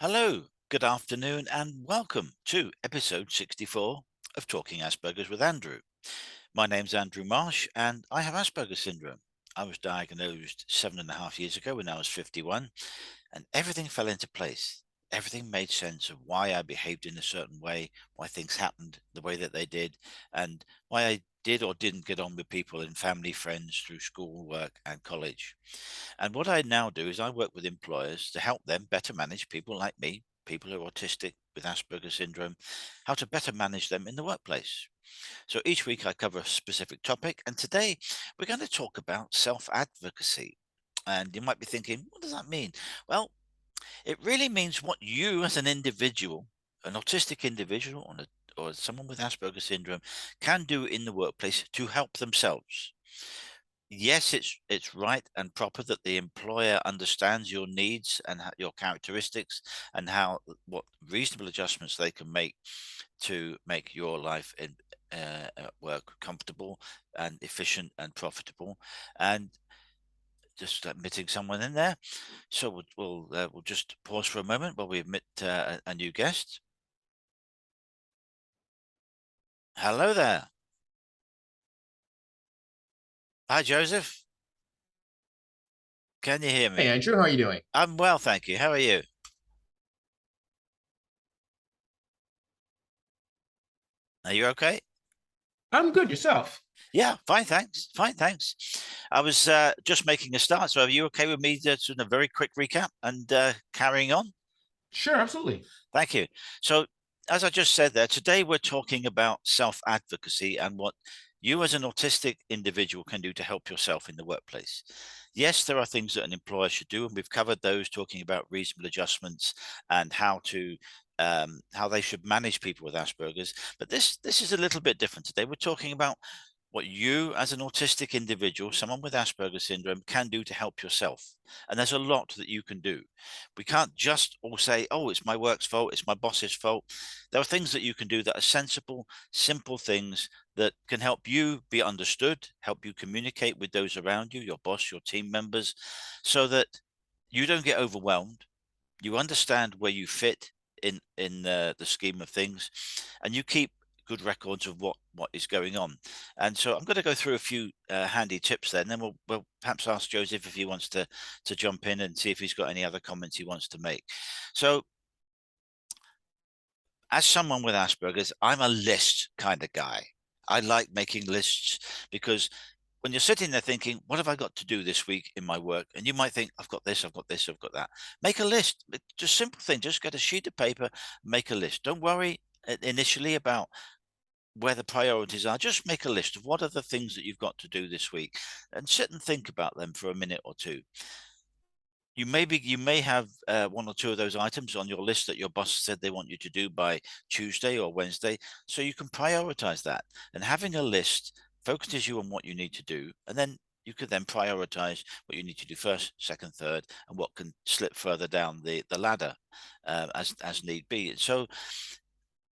Hello, good afternoon, and welcome to episode 64 of Talking Asperger's with Andrew. My name's Andrew Marsh, and I have Asperger's syndrome. I was diagnosed 7.5 years ago when I was 51, and everything fell into place. Everything made sense of why I behaved in a certain way, why things happened the way that they did, and why I did or didn't get on with people in family, friends, through school, work, and college. And what I now do is I work with employers to help them better manage people like me, people who are autistic with Asperger's syndrome, how to better manage them in the workplace. So each week I cover a specific topic, and today we're going to talk about self advocacy. And you might be thinking, what does that mean? Well, it really means what you as an individual, an autistic individual, or someone with Asperger's syndrome, can do in the workplace to help themselves. Yes, it's right and proper that the employer understands your needs and your characteristics, and what reasonable adjustments they can make to make your life at work comfortable and efficient and profitable. And just admitting someone in there, so we'll just pause for a moment while we admit a new guest. Hello there. Hi, Joseph. Can you hear Hey me? Andrew, how are you doing? I'm well, thank you. How are you? Are you okay? I'm good. Yourself? Yeah, fine, thanks. Fine, thanks. I was just making a start, so are you okay with me just doing a very quick recap and carrying on? Sure, absolutely. Thank you. So, as I just said there, today we're talking about self-advocacy and what you as an autistic individual can do to help yourself in the workplace. Yes, there are things that an employer should do, and we've covered those, talking about reasonable adjustments and how they should manage people with Asperger's. But this is a little bit different today. We're talking about what you as an autistic individual, someone with Asperger's syndrome, can do to help yourself. And there's a lot that you can do. We can't just all say, oh, it's my work's fault, it's my boss's fault. There are things that you can do that are sensible, simple things that can help you be understood, help you communicate with those around you, your boss, your team members, so that you don't get overwhelmed. You understand where you fit in the scheme of things, and you keep good records of what is going on. And so I'm going to go through a few handy tips then, and then we'll perhaps ask Joseph if he wants to jump in and see if he's got any other comments he wants to make. So, as someone with Asperger's, I'm a list kind of guy. I like making lists because when you're sitting there thinking, what have I got to do this week in my work? And you might think, I've got this, I've got this, I've got that. Make a list. Just simple thing. Just get a sheet of paper, make a list. Don't worry initially about where the priorities are. Just make a list of what are the things that you've got to do this week and sit and think about them for a minute or two. You may have one or two of those items on your list that your boss said they want you to do by Tuesday or Wednesday, so you can prioritize that. And having a list focuses you on what you need to do, and then you could then prioritize what you need to do first, second, third, and what can slip further down the ladder as need be. So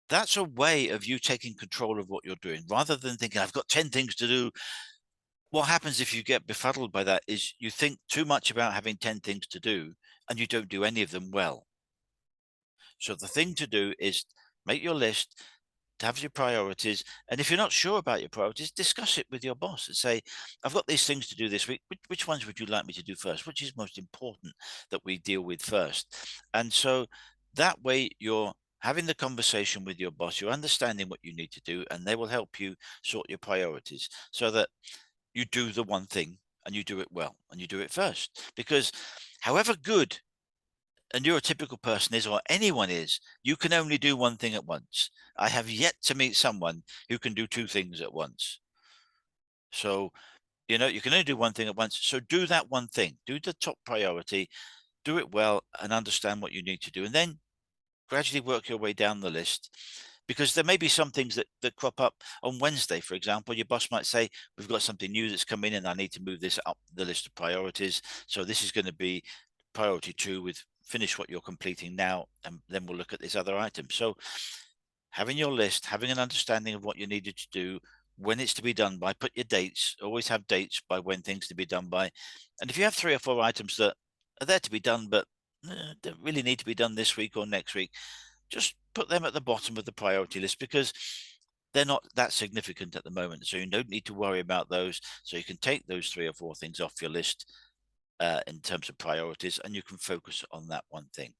that's a way of you taking control of what you're doing rather than thinking, I've got 10 things to do. What happens if you get befuddled by that is you think too much about having 10 things to do and you don't do any of them well. So the thing to do is make your list, to have your priorities. And if you're not sure about your priorities, discuss it with your boss and say, I've got these things to do this week. Which ones would you like me to do first? Which is most important that we deal with first? And so that way you're having the conversation with your boss, you're understanding what you need to do, and they will help you sort your priorities so that you do the one thing and you do it well and you do it first. Because however good a neurotypical person is, or anyone is, you can only do one thing at once. I have yet to meet someone who can do two things at once. So, you can only do one thing at once. So do that one thing, do the top priority, do it well, and understand what you need to do. And then gradually work your way down the list, because there may be some things that crop up on Wednesday. For example, your boss might say, we've got something new that's come in and I need to move this up the list of priorities. So this is going to be priority 2, with finish what you're completing now, and then we'll look at this other item. So having your list, having an understanding of what you needed to do, when it's to be done by, put your dates, always have dates by when things to be done by. And if you have 3 or 4 items that are there to be done, but don't really need to be done this week or next week. Just put them at the bottom of the priority list because they're not that significant at the moment. So you don't need to worry about those. So you can take those 3 or 4 things off your list in terms of priorities, and you can focus on that one thing.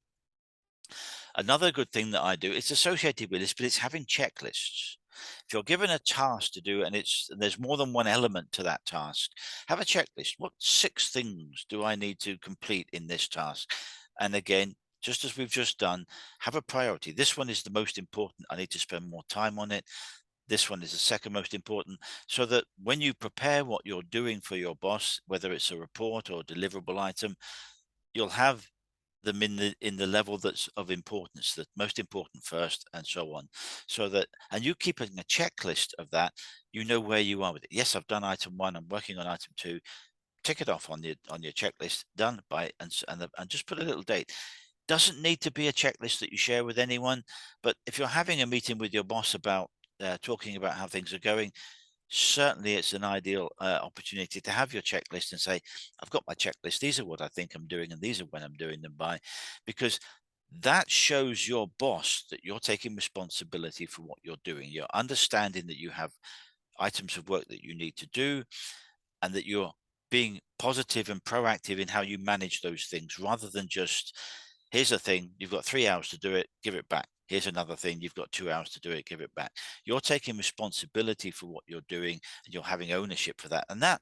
Another good thing that I do, it's associated with this, but it's having checklists. If you're given a task to do and there's more than one element to that task, have a checklist. What 6 things do I need to complete in this task? And again, just as we've just done, have a priority. This one is the most important. I need to spend more time on it. This one is the second most important, so that when you prepare what you're doing for your boss, whether it's a report or a deliverable item, you'll have them in the level that's of importance, the most important first, and so on. So that, and you keeping a checklist of that, you know where you are with it. Yes, I've done item 1, I'm working on item 2. Tick it off on your checklist, done by, and just put a little date. Doesn't need to be a checklist that you share with anyone, but if you're having a meeting with your boss about talking about how things are going, certainly it's an ideal opportunity to have your checklist and say, I've got my checklist. These are what I think I'm doing, and these are when I'm doing them by, because that shows your boss that you're taking responsibility for what you're doing. You're understanding that you have items of work that you need to do, and that you're being positive and proactive in how you manage those things, rather than just, here's a thing, you've got 3 hours to do it, give it back. Here's another thing, you've got 2 hours to do it, give it back. You're taking responsibility for what you're doing, and you're having ownership for that. And that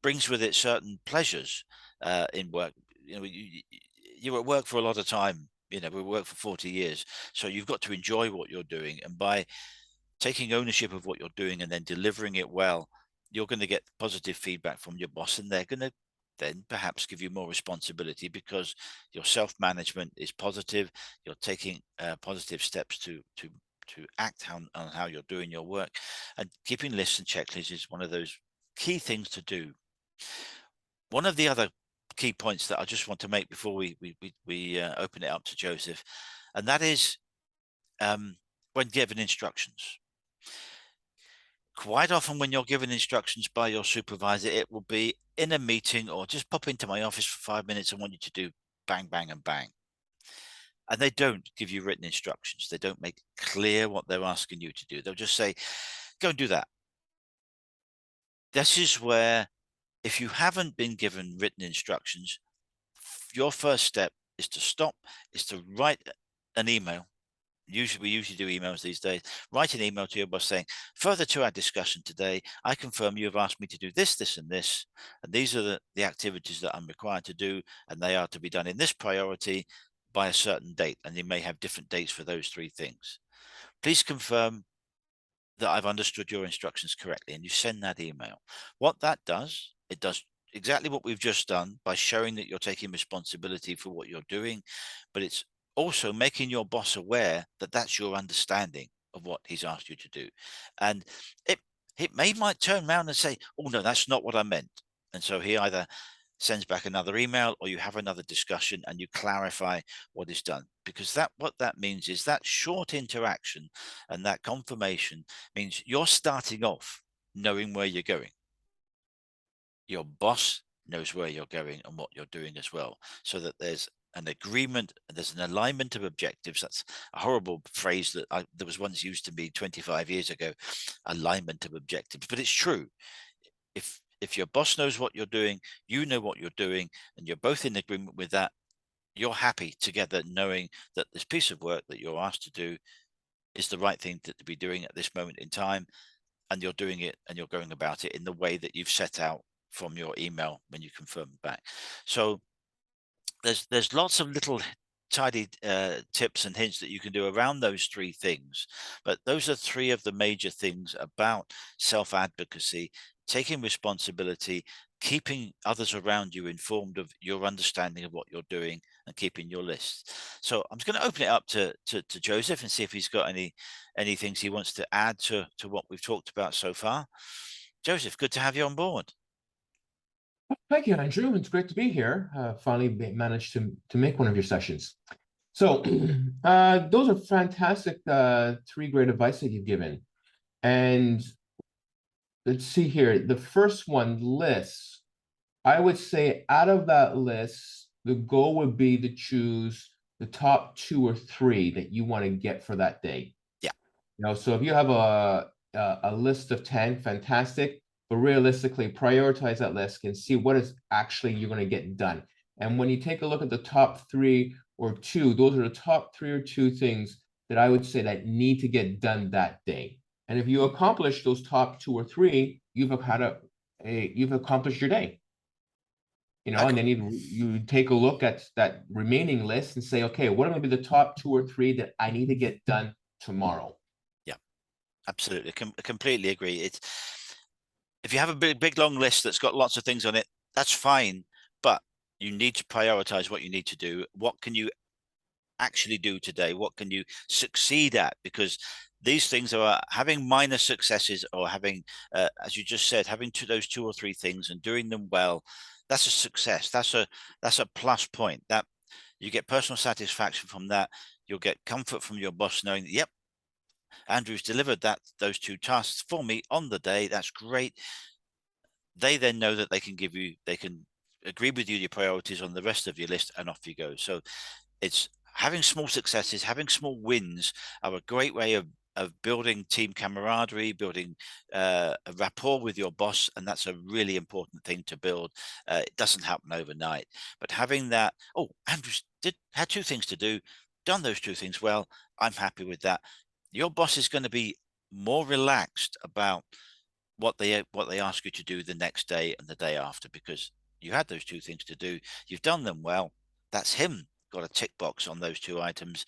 brings with it certain pleasures in work. You're at work for a lot of time. We work for 40 years. So you've got to enjoy what you're doing. And by taking ownership of what you're doing and then delivering it well, you're going to get positive feedback from your boss, and they're going to then perhaps give you more responsibility because your self-management is positive. You're taking positive steps to act on how you're doing your work, and keeping lists and checklists is one of those key things to do. One of the other key points that I just want to make before we open it up to Joseph, and that is when given instructions. Quite often when you're given instructions by your supervisor, it will be in a meeting or just pop into my office for 5 minutes. I want you to do bang, bang, and bang. And they don't give you written instructions. They don't make clear what they're asking you to do. They'll just say, go and do that. This is where, if you haven't been given written instructions, your first step is to stop, is to write an email. We usually do emails these days. Write an email to your boss saying, further to our discussion today, I confirm you have asked me to do this, this, and this, and these are the activities that I'm required to do, and they are to be done in this priority by a certain date, and you may have different dates for those 3 things. Please confirm that I've understood your instructions correctly, and you send that email. What that does, it does exactly what we've just done by showing that you're taking responsibility for what you're doing, but it's also making your boss aware that that's your understanding of what he's asked you to do. And it might turn around and say, oh no, that's not what I meant. And so he either sends back another email, or you have another discussion and you clarify what is done, because what that means is that short interaction and that confirmation means you're starting off knowing where you're going. Your boss knows where you're going and what you're doing as well, so that there's an agreement, there's an alignment of objectives. That's a horrible phrase that was once used to me 25 years ago, alignment of objectives, but it's true. If your boss knows what you're doing, you know what you're doing, and you're both in agreement with that, you're happy together knowing that this piece of work that you're asked to do is the right thing to be doing at this moment in time, and you're doing it and you're going about it in the way that you've set out from your email when you confirm back. So there's lots of little tidy tips and hints that you can do around those 3 things, but those are 3 of the major things about self-advocacy: taking responsibility, keeping others around you informed of your understanding of what you're doing, and keeping your list. So I'm just going to open it up to Joseph and see if he's got any things he wants to add to what we've talked about so far. Joseph, good to have you on board. Thank you, Andrew. It's great to be here. Finally managed to make one of your sessions. So those are fantastic 3 great advice that you've given. And let's see here. The first one, lists. I would say out of that list, the goal would be to choose the top two or three that you want to get for that day. Yeah. So if you have a list of 10, fantastic, but realistically prioritize that list and see what is actually you're going to get done. And when you take a look at the top three or two, those are the top three or two things that I would say that need to get done that day. And if you accomplish those top two or three, you've accomplished your day. And then you take a look at that remaining list and say, okay, what are going to be the top two or three that I need to get done tomorrow? Yeah, absolutely. Completely agree. If you have a big long list that's got lots of things on it, that's fine, but you need to prioritize what you need to do. What can you actually do today? What can you succeed at? Because these things are having minor successes, or having, as you just said, having those two or three things and doing them well. That's a success. That's a plus point. That you get personal satisfaction from that. You'll get comfort from your boss knowing that, yep, Andrew's delivered those two tasks for me on the day. That's great. They then know that they can agree with you your priorities on the rest of your list, and off you go. So it's having small successes, having small wins are a great way of building team camaraderie, building a rapport with your boss, and that's a really important thing to build. It doesn't happen overnight, but having that, oh, Andrew's had two things to do, done those two things well, I'm happy with that. Your boss is going to be more relaxed about what they ask you to do the next day and the day after, because you had those two things to do, you've done them well. That's him got a tick box on those two items.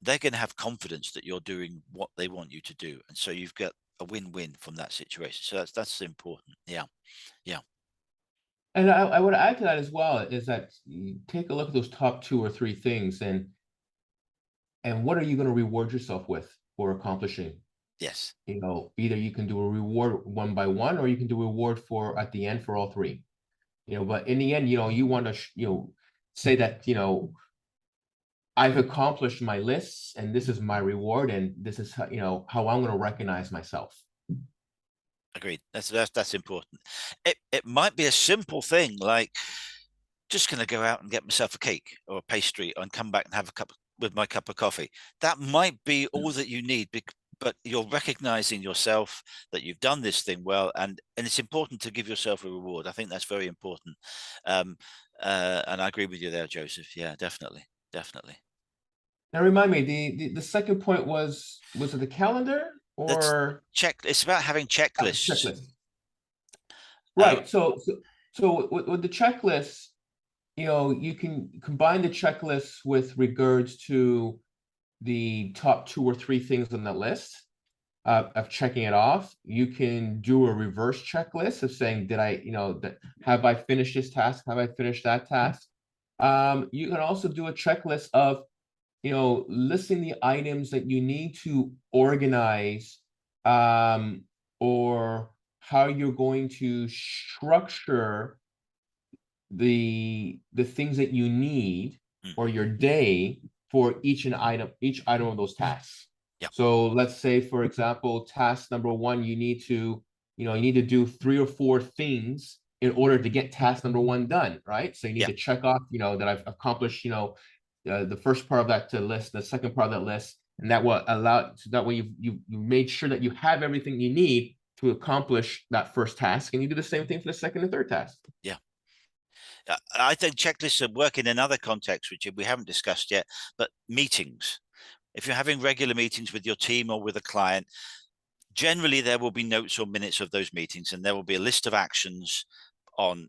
They're going to have confidence that you're doing what they want you to do, and so you've got a win-win from that situation. So that's important. Yeah, yeah. And I would add to that as well is that you take a look at those top two or three things and what are you going to reward yourself with for accomplishing? Yes. Either you can do a reward one by one, or you can do a reward for at the end for all three. But in the end, you want to say that I've accomplished my lists, and this is my reward, and this is how I'm going to recognize myself. Agreed. That's important. It might be a simple thing like, just going to go out and get myself a cake or a pastry and come back and have a cup with my cup of coffee. That might be all that you need, but you're recognizing yourself that you've done this thing well, and it's important to give yourself a reward. I think that's very important. Um, and I agree with you there, Joseph. Yeah, definitely, definitely. Now remind me, the second point was it the calendar That's or check. It's about having checklists. checklist? Uh, Right. So with the checklist, you can combine the checklist with regards to the top two or three things on the list of checking it off. You can do a reverse checklist of saying, have I finished this task? Have I finished that task? You can also do a checklist of, listing the items that you need to organize, or how you're going to structure the things that you need mm, or your day for each item of those tasks. yeah, So let's say, for example, task number one, you need to do three or four things in order to get task number one done, right? So you need yeah, to check off, that I've accomplished, the first part of that list, the second part of that list, and that way you made sure that you have everything you need to accomplish that first task, and you do the same thing for the second and third task. yeah. I think checklists are work in another context, which we haven't discussed yet, but meetings. If you're having regular meetings with your team or with a client, generally there will be notes or minutes of those meetings, and there will be a list of actions on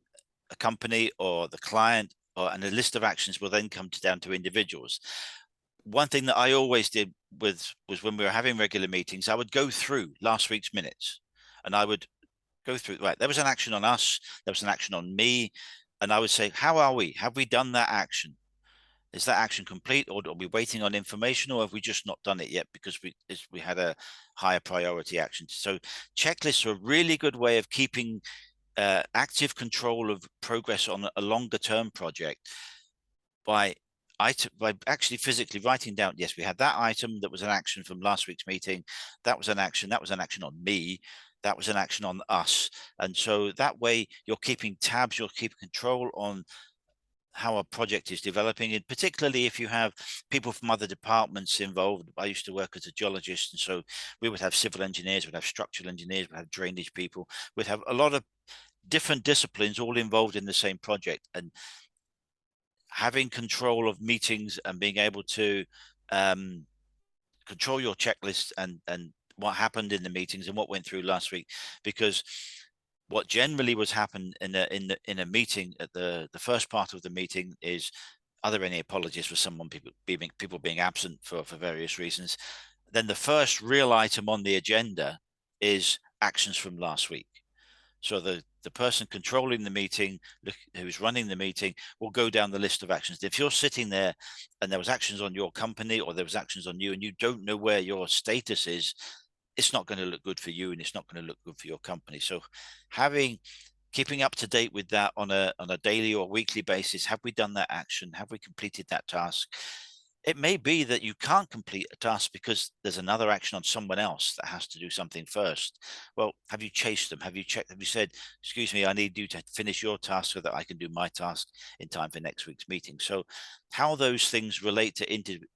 a company or the client, and a list of actions will then come down to individuals. One thing that I always did was when we were having regular meetings, I would go through last week's minutes, and I would go through, right, there was an action on us, there was an action on me, and I would say, how are we? Have we done that action? Is that action complete, or are we waiting on information, or have we just not done it yet because we had a higher priority action? So checklists are a really good way of keeping active control of progress on a longer term project by by actually physically writing down, yes, we had that item that was an action from last week's meeting, that was an action, on me, that was an action on us. And so that way you're keeping tabs, you're keeping control on how a project is developing, and particularly if you have people from other departments involved. I used to work as a geologist, and so we would have civil engineers, we'd have structural engineers, we'd have drainage people, we'd have a lot of different disciplines all involved in the same project. And having control of meetings and being able to um, control your checklist and what happened in the meetings and what went through last week, because what generally was happen in a meeting at the first part of the meeting is, are there any apologies for someone, people being absent for various reasons? Then the first real item on the agenda is actions from last week. So the person controlling the meeting, who's running the meeting, will go down the list of actions. If you're sitting there and there was actions on your company or there was actions on you and you don't know where your status is, it's not going to look good for you and it's not going to look good for your company. So keeping up to date with that on a daily or weekly basis. Have we done that action? Have we completed that task? It may be that you can't complete a task because there's another action on someone else that has to do something first. Well, have you chased them? Have you checked? Have you said, excuse me, I need you to finish your task so that I can do my task in time for next week's meeting? So how those things relate to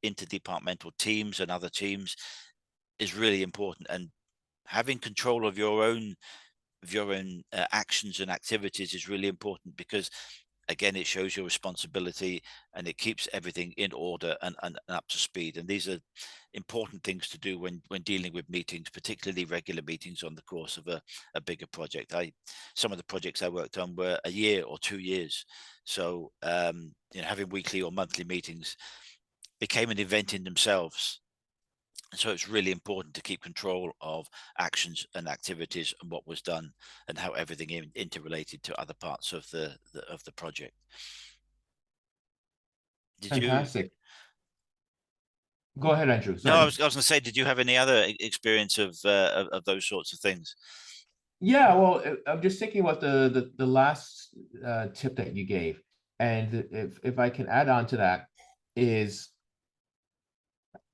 interdepartmental teams and other teams is really important. And having control of your own actions and activities is really important, because again, it shows your responsibility and it keeps everything in order and up to speed. And these are important things to do when dealing with meetings, particularly regular meetings on the course of a bigger project. Some of the projects I worked on were a year or 2 years. So having weekly or monthly meetings became an event in themselves. And so it's really important to keep control of actions and activities and what was done and how everything interrelated to other parts of the project. Did you? Fantastic. Go ahead, Andrew. No, I Sorry. was going to say, did you have any other experience of those sorts of things? Yeah, well, I'm just thinking about the last tip that you gave, and if I can add on to that, is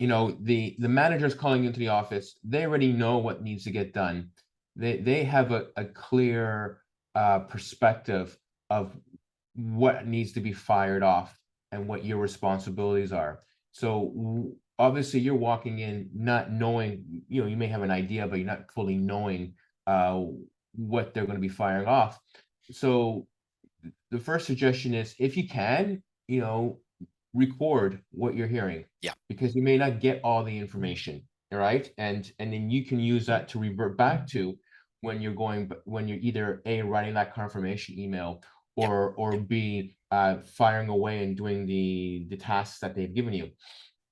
the managers calling into the office, they already know what needs to get done. They have a clear perspective of what needs to be fired off and what your responsibilities are. So obviously you're walking in not knowing, you may have an idea, but you're not fully knowing what they're going to be firing off. So the first suggestion is, if you can, record what you're hearing, Yeah. because you may not get all the information. All right. And then you can use that to revert back to when you're either A, writing that confirmation email, Yeah. or B, firing away and doing the tasks that they've given you.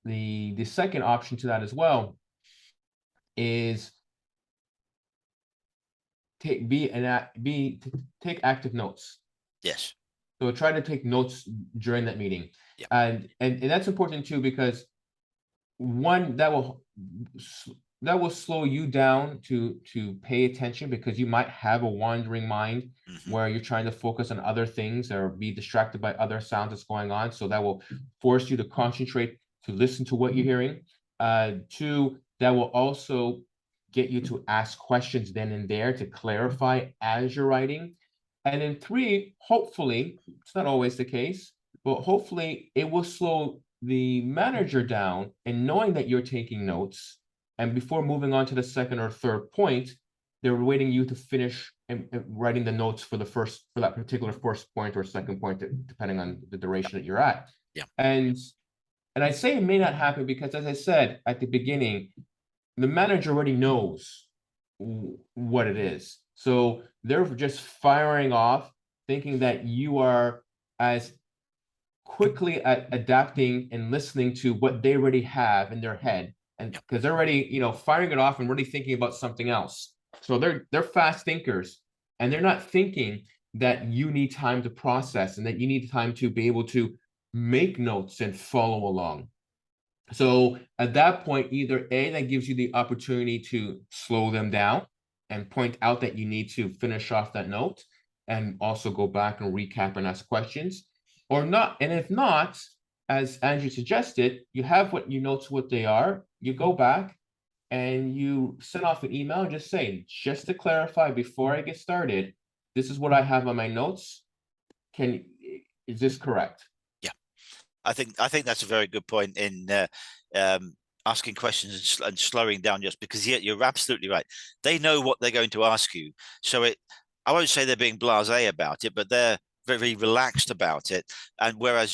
The second option to that as well is take active notes. Yes. So try to take notes during that meeting. Yeah. And that's important too, because one, that will slow you down to pay attention, because you might have a wandering mind where you're trying to focus on other things or be distracted by other sounds that's going on. So that will force you to concentrate, to listen to what you're hearing. Two, that will also get you to ask questions then and there to clarify as you're writing. And then three, hopefully, it's not always the case, but hopefully it will slow the manager down in knowing that you're taking notes. And before moving on to the second or third point, they're waiting you to finish and writing the notes for that particular first point or second point, depending on the duration that you're at. Yeah. And I say it may not happen because, as I said at the beginning, the manager already knows what it is. So they're just firing off, thinking that you are as quickly at adapting and listening to what they already have in their head. And because they're already, firing it off and really thinking about something else. So they're fast thinkers, and they're not thinking that you need time to process and that you need time to be able to make notes and follow along. So at that point, either A, that gives you the opportunity to slow them down and point out that you need to finish off that note and also go back and recap and ask questions, or not. And if not, as Andrew suggested, you have what you notes what they are, you go back and you send off an email, just saying, just to clarify before I get started, this is what I have on my notes. Is this correct? Yeah, I think that's a very good point in um, asking questions and slowing down, just because you're absolutely right. They know what they're going to ask you, so I won't say they're being blasé about it, but they're very relaxed about it. And whereas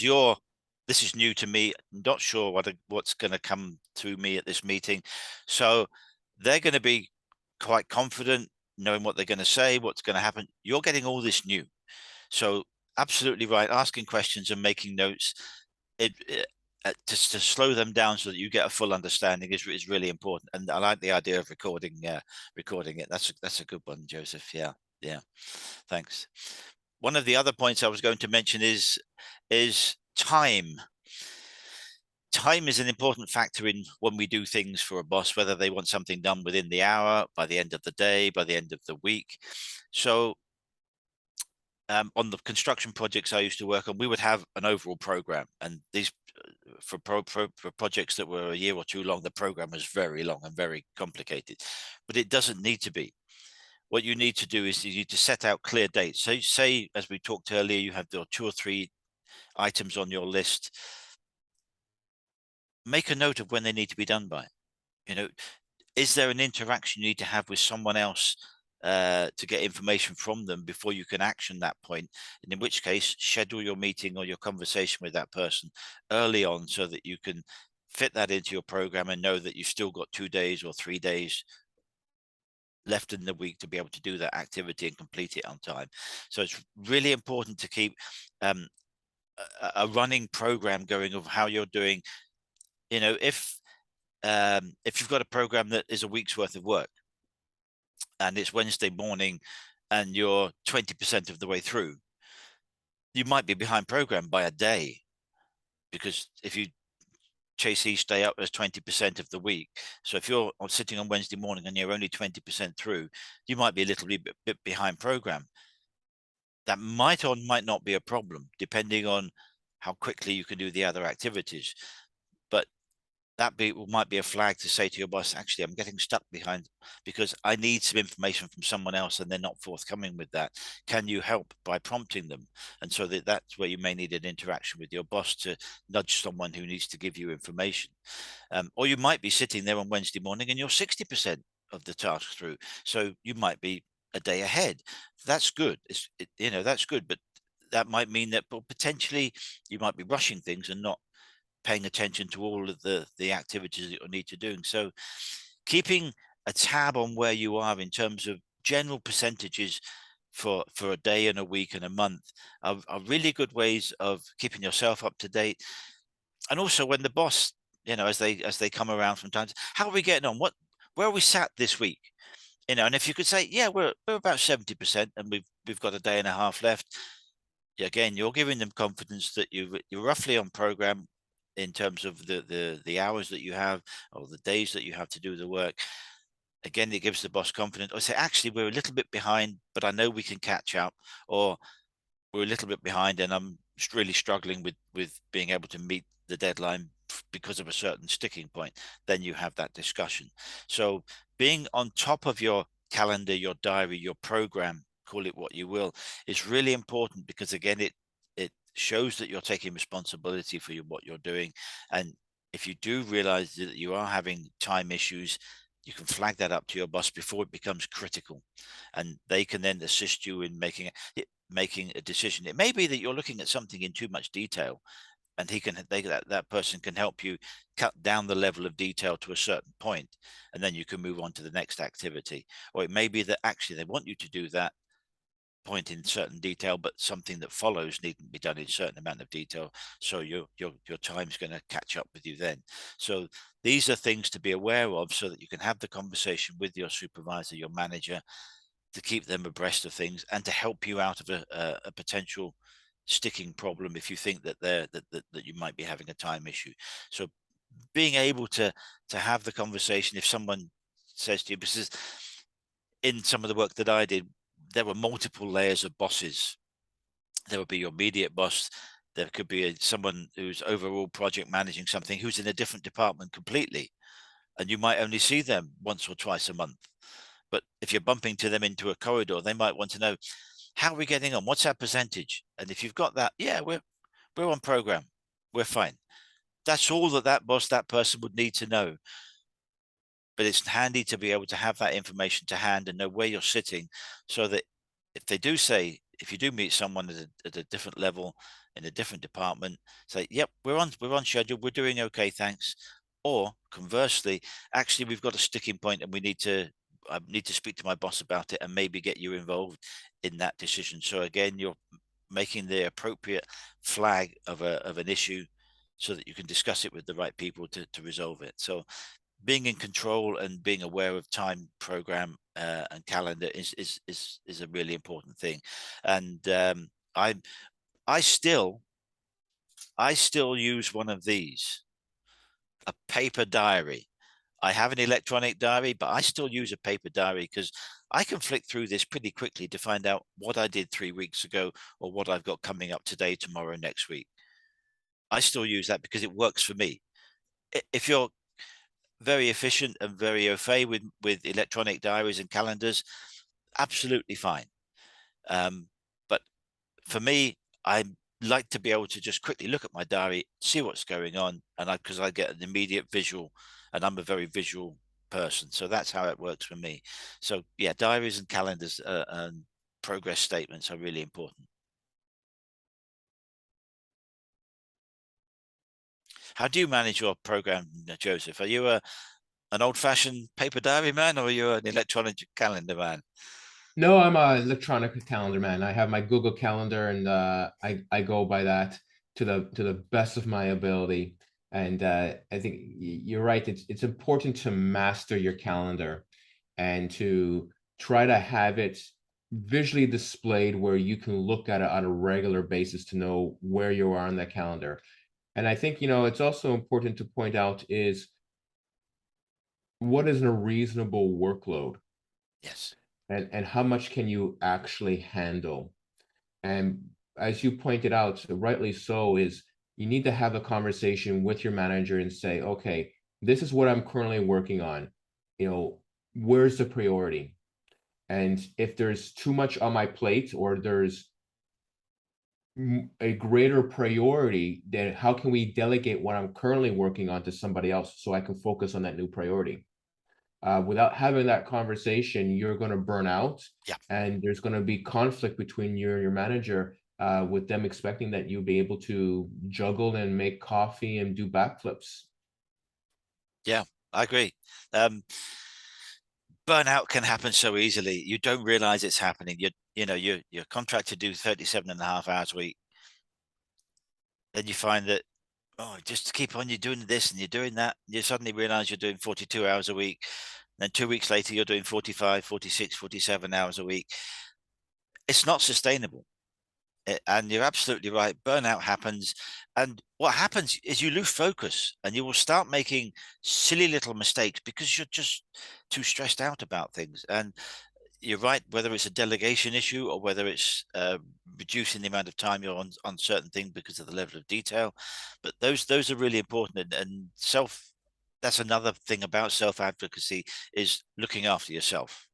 this is new to me, not sure what's going to come through me at this meeting, so they're going to be quite confident, knowing what they're going to say, what's going to happen. You're getting all this new, so absolutely right. Asking questions and making notes, just to slow them down so that you get a full understanding is really important. And I like the idea of recording it. That's a good one, Joseph. Yeah, yeah. Thanks. One of the other points I was going to mention is time. Time is an important factor in when we do things for a boss, whether they want something done within the hour, by the end of the day, by the end of the week. So on the construction projects I used to work on, we would have an overall program, and these for projects that were a year or two long, the program was very long and very complicated, but it doesn't need to be. What you need to do is you need to set out clear dates. So say, as we talked earlier, you have the 2 or 3 items on your list. Make a note of when they need to be done by. You know, is there an interaction you need to have with someone else to get information from them before you can action that point? And in which case, schedule your meeting or your conversation with that person early on so that you can fit that into your program and know that you've still got 2 days or 3 days left in the week to be able to do that activity and complete it on time. So it's really important to keep um, a running program going of how you're doing. You know, if you've got a program that is a week's worth of work and it's Wednesday morning and you're 20% of the way through, you might be behind program by a day, because if you chase each day up as 20% of the week, so if you're sitting on Wednesday morning and you're only 20% through, you might be a little bit behind program. That might or might not be a problem depending on how quickly you can do the other activities, but might be a flag to say to your boss, actually, I'm getting stuck behind because I need some information from someone else and they're not forthcoming with that. Can you help by prompting them? And so that's where you may need an interaction with your boss to nudge someone who needs to give you information. Or you might be sitting there on Wednesday morning and you're 60% of the task through. So you might be a day ahead. That's good. That's good. But that might mean that potentially you might be rushing things and not paying attention to all of the activities that you need to do. So keeping a tab on where you are in terms of general percentages for a day and a week and a month are really good ways of keeping yourself up to date. And also when the boss, as they come around from time to, how are we getting on? Where are we sat this week? And if you could say, yeah, we're about 70% and we've got a day and a half left. Again, you're giving them confidence that you're roughly on program in terms of the hours that you have or the days that you have to do the work. Again, it gives the boss confidence. Or say, actually, we're a little bit behind, but I know we can catch up. Or we're a little bit behind, and I'm really struggling with being able to meet the deadline because of a certain sticking point. Then you have that discussion. So being on top of your calendar, your diary, your program, call it what you will, is really important, because again, it shows that you're taking responsibility for what you're doing. And if you do realize that you are having time issues, you can flag that up to your boss before it becomes critical, and they can then assist you in making a decision. It may be that you're looking at something in too much detail, and that person can help you cut down the level of detail to a certain point, and then you can move on to the next activity. Or it may be that actually they want you to do that point in certain detail, but something that follows needn't be done in certain amount of detail, so your time's going to catch up with you then. So these are things to be aware of so that you can have the conversation with your supervisor, your manager, to keep them abreast of things and to help you out of a potential sticking problem if you think that you might be having a time issue. So being able to have the conversation if someone says to you, because in some of the work that I did, there were multiple layers of bosses. There would be your immediate boss. There could be someone who's overall project managing something who's in a different department completely, and you might only see them once or twice a month. But if you're bumping to them into a corridor, they might want to know, How are we getting on? What's our percentage? And if you've got that, yeah, we're on program. We're fine. That's all that boss, that person would need to know. But it's handy to be able to have that information to hand and know where you're sitting, so that if they do say, if you do meet someone at a different level in a different department, say, yep, we're on schedule, we're doing okay, thanks. Or conversely, actually, we've got a sticking point and I need to speak to my boss about it and maybe get you involved in that decision. So again, you're making the appropriate flag of an issue so that you can discuss it with the right people to resolve it. So being in control and being aware of time program and calendar is a really important thing. And I I still I still use one of these, a paper diary. I have an electronic diary, but I still use a paper diary because I can flick through this pretty quickly to find out what I did 3 weeks ago or what I've got coming up today, tomorrow, next week. I still use that because it works for me. If you're very efficient and very au fait with electronic diaries and calendars, absolutely fine. But for me, I like to be able to just quickly look at my diary, see what's going on, and because I get an immediate visual, and I'm a very visual person, so that's how it works for me. So yeah, diaries and calendars and progress statements are really important. How do you manage your program, Joseph? Are you an old-fashioned paper diary man, or are you an electronic calendar man? No, I'm a electronic calendar man. I have my Google Calendar, and I go by that to the best of my ability. And I think you're right. It's important to master your calendar and to try to have it visually displayed where you can look at it on a regular basis to know where you are on that calendar. And I think, it's also important to point out is what is a reasonable workload, Yes. and how much can you actually handle? And as you pointed out, rightly so, is you need to have a conversation with your manager and say, okay, this is what I'm currently working on. Where's the priority? And if there's too much on my plate, or there's a greater priority, then how can we delegate what I'm currently working on to somebody else so I can focus on that new priority? Without having that conversation, you're going to burn out, Yeah. and there's going to be conflict between you and your manager, with them expecting that you'll be able to juggle and make coffee and do backflips. Yeah, I agree. Um, Burnout can happen so easily. You don't realize it's happening. You're contracted to do 37 and a half hours a week. Then you find that, oh, just keep on, you're doing this and you're doing that. And you suddenly realize you're doing 42 hours a week. Then 2 weeks later, you're doing 45, 46, 47 hours a week. It's not sustainable. And you're absolutely right. Burnout happens. And what happens is you lose focus and you will start making silly little mistakes because you're just too stressed out about things. And you're right, whether it's a delegation issue or whether it's reducing the amount of time you're on certain things because of the level of detail. But those are really important. And that's another thing about self advocacy, is looking after yourself.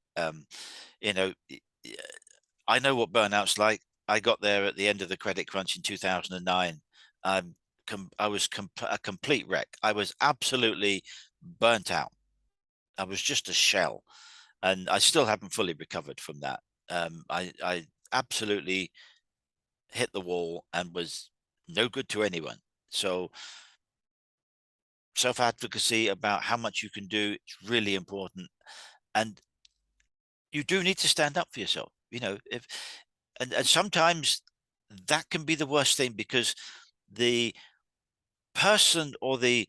You know, I know what burnout's like. I got there at the end of the credit crunch in 2009. Um, I was a complete wreck. I was absolutely burnt out. I was just a shell, and I still haven't fully recovered from that. I absolutely hit the wall and was no good to anyone. So self advocacy about how much you can do, it's really important, and you do need to stand up for yourself. If and sometimes that can be the worst thing, because the person or the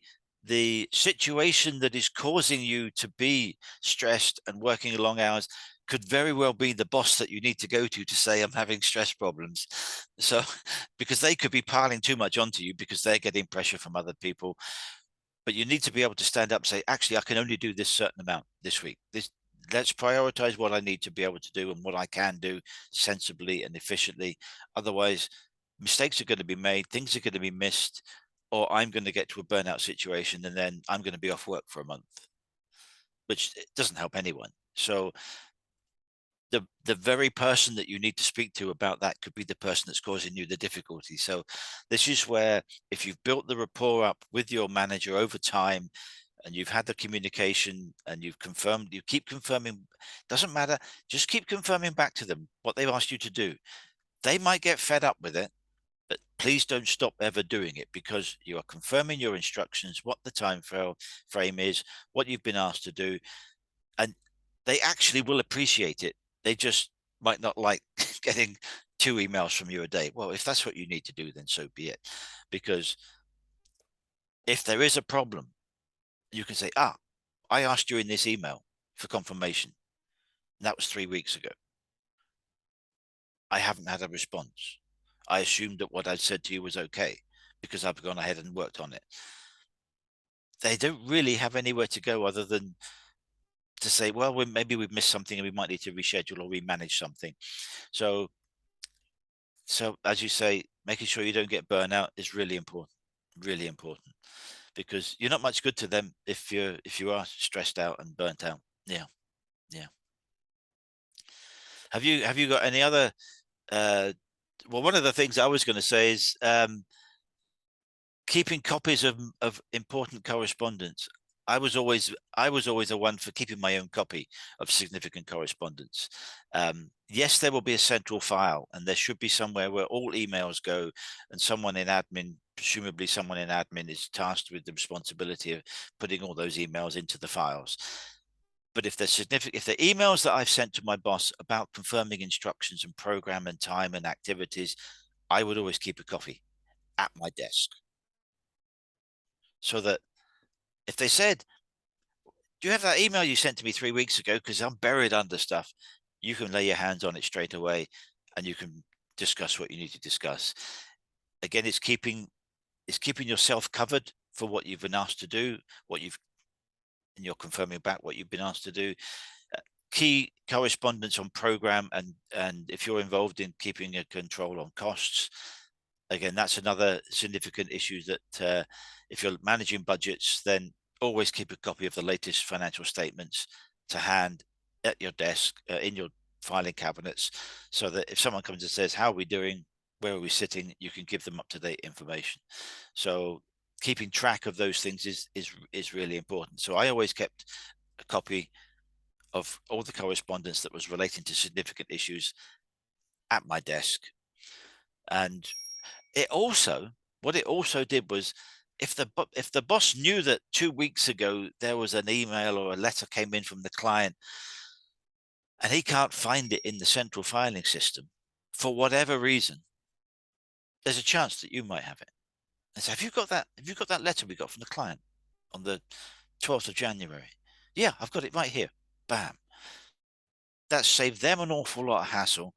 situation that is causing you to be stressed and working long hours could very well be the boss that you need to go to say, I'm having stress problems. So because they could be piling too much onto you because they're getting pressure from other people. But you need to be able to stand up and say, actually, I can only do this certain amount this week. Let's prioritize what I need to be able to do and what I can do sensibly and efficiently. Otherwise, mistakes are going to be made, things are going to be missed, or I'm going to get to a burnout situation and then I'm going to be off work for a month, which doesn't help anyone. So the very person that you need to speak to about that could be the person that's causing you the difficulty. So this is where, if you've built the rapport up with your manager over time, and you've had the communication and you've confirmed, you keep confirming, doesn't matter, just keep confirming back to them what they've asked you to do. They might get fed up with it, but please don't stop ever doing it, because you are confirming your instructions, what the time frame is, what you've been asked to do, and they actually will appreciate it. They just might not like getting 2 emails from you a day. Well, if that's what you need to do, then so be it. Because if there is a problem, you can say, I asked you in this email for confirmation. And that was 3 weeks ago. I haven't had a response. I assumed that what I'd said to you was okay because I've gone ahead and worked on it. They don't really have anywhere to go other than to say, well, maybe we've missed something and we might need to reschedule or remanage something. So as you say, making sure you don't get burnout is really important, because you're not much good to them if you are stressed out and burnt out. Yeah, yeah. Have you got any other? Well, one of the things I was going to say is keeping copies of important correspondence. I was always a one for keeping my own copy of significant correspondence. Yes, there will be a central file, and there should be somewhere where all emails go, and someone in admin, presumably someone in admin, is tasked with the responsibility of putting all those emails into the files. But if the emails that I've sent to my boss about confirming instructions and program and time and activities, I would always keep a copy at my desk, so that if they said, do you have that email you sent to me 3 weeks ago? Because I'm buried under stuff. You can lay your hands on it straight away, and you can discuss what you need to discuss. Again, it's keeping yourself covered for what you've been asked to do, and you're confirming back what you've been asked to do. Key correspondence on program, and if you're involved in keeping a control on costs, again, that's another significant issue that if you're managing budgets, then always keep a copy of the latest financial statements to hand at your desk, in your filing cabinets, so that if someone comes and says, how are we doing, where are we sitting, you can give them up-to-date information. So keeping track of those things is really important. So I always kept a copy of all the correspondence that was relating to significant issues at my desk. And it also, what it also did was, if the boss knew that 2 weeks ago there was an email or a letter came in from the client, and he can't find it in the central filing system for whatever reason, there's a chance that you might have it. And so, have you got that letter we got from the client on the 12th of January? Yeah, I've got it right here. Bam. That saved them an awful lot of hassle,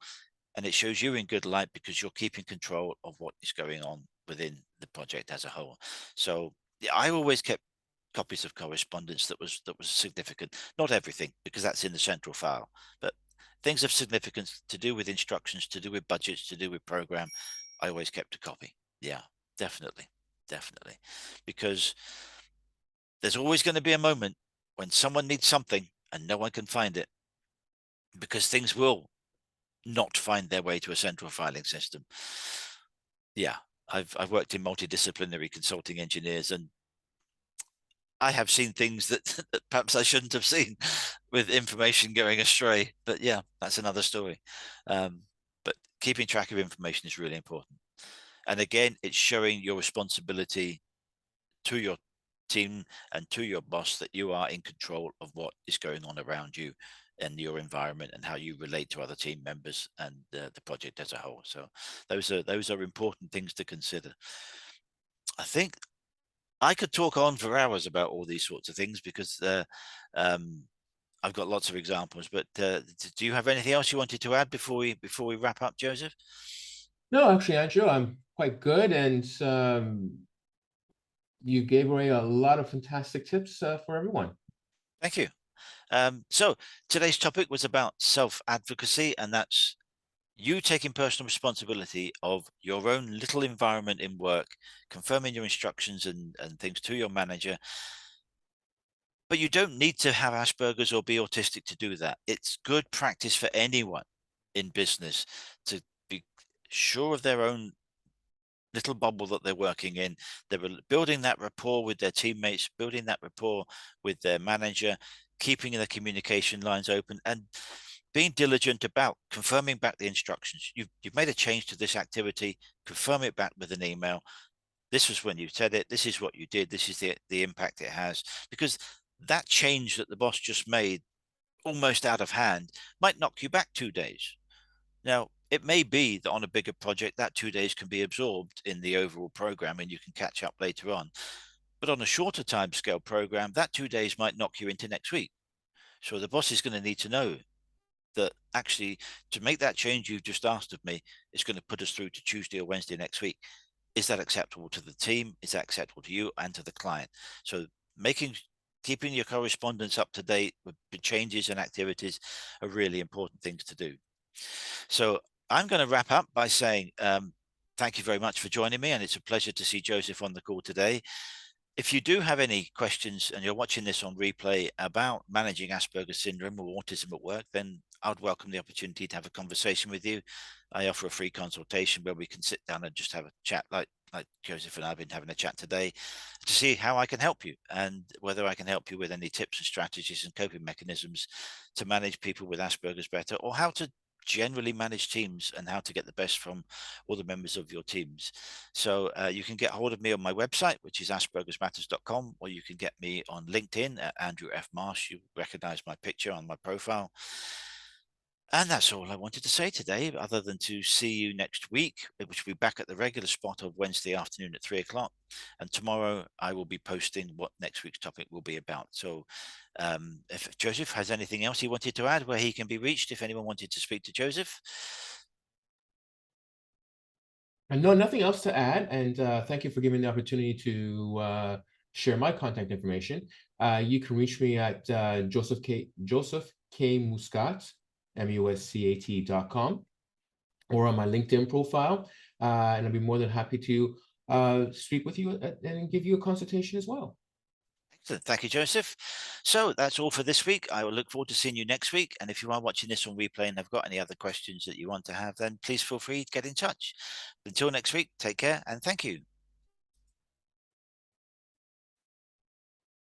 and it shows you in good light because you're keeping control of what is going on within the project as a whole. So yeah, I always kept copies of correspondence that was significant. Not everything, because that's in the central file, but things of significance to do with instructions, to do with budgets, to do with program, I always kept a copy. Yeah, definitely, definitely, because there's always going to be a moment when someone needs something and no one can find it, because things will not find their way to a central filing system. Yeah, I've worked in multidisciplinary consulting engineers, and I have seen things that, that perhaps I shouldn't have seen, with information going astray. But yeah, that's another story. But keeping track of information is really important. And again, it's showing your responsibility to your team and to your boss that you are in control of what is going on around you and your environment, and how you relate to other team members and the project as a whole. So those are important things to consider. I think I could talk on for hours about all these sorts of things, because um, I've got lots of examples. But do you have anything else you wanted to add before we wrap up, Joseph? No, actually, Andrew, I'm quite good, and you gave away a lot of fantastic tips for everyone. Thank you. So today's topic was about self-advocacy, and that's you taking personal responsibility of your own little environment in work, confirming your instructions and things to your manager, But you don't need to have Asperger's or be autistic to do that. It's good practice for anyone in business to be sure of their own little bubble that they're working in. They're building that rapport with their teammates, building that rapport with their manager, keeping the communication lines open, and being diligent about confirming back the instructions. You've made a change to this activity, confirm it back with an email. This was when you said it. This is what you did. This is the impact it has. Because that change that the boss just made, almost out of hand, might knock you back 2 days. Now, it may be that on a bigger project, that 2 days can be absorbed in the overall program and you can catch up later on. But on a shorter timescale program, that 2 days might knock you into next week. So the boss is going to need to know that actually, to make that change you've just asked of me, it's going to put us through to Tuesday or Wednesday next week. Is that acceptable to the team? Is that acceptable to you and to the client? So keeping your correspondence up to date with the changes and activities are really important things to do. So I'm going to wrap up by saying thank you very much for joining me, and it's a pleasure to see Joseph on the call today. If you do have any questions and you're watching this on replay about managing Asperger's syndrome or autism at work, then I'd welcome the opportunity to have a conversation with you. I offer a free consultation where we can sit down and just have a chat like Joseph and I have been having a chat today, to see how I can help you and whether I can help you with any tips and strategies and coping mechanisms to manage people with Asperger's better, or how to generally manage teams and how to get the best from all the members of your teams. So you can get hold of me on my website, which is aspergersmatters.com, or you can get me on LinkedIn at Andrew F. Marsh. You recognize my picture on my profile. And that's all I wanted to say today, other than to see you next week, which will be back at the regular spot of Wednesday afternoon at 3 o'clock. And tomorrow I will be posting what next week's topic will be about. So if Joseph has anything else he wanted to add where he can be reached, if anyone wanted to speak to Joseph. And no, nothing else to add. And thank you for giving me the opportunity to share my contact information. You can reach me at Joseph K Muscat, muscat.com, or on my LinkedIn profile. And I'd be more than happy to speak with you and give you a consultation as well. Excellent. Thank you, Joseph. So that's all for this week. I will look forward to seeing you next week. And if you are watching this on replay and have got any other questions that you want to have, then please feel free to get in touch. Until next week, take care and thank you.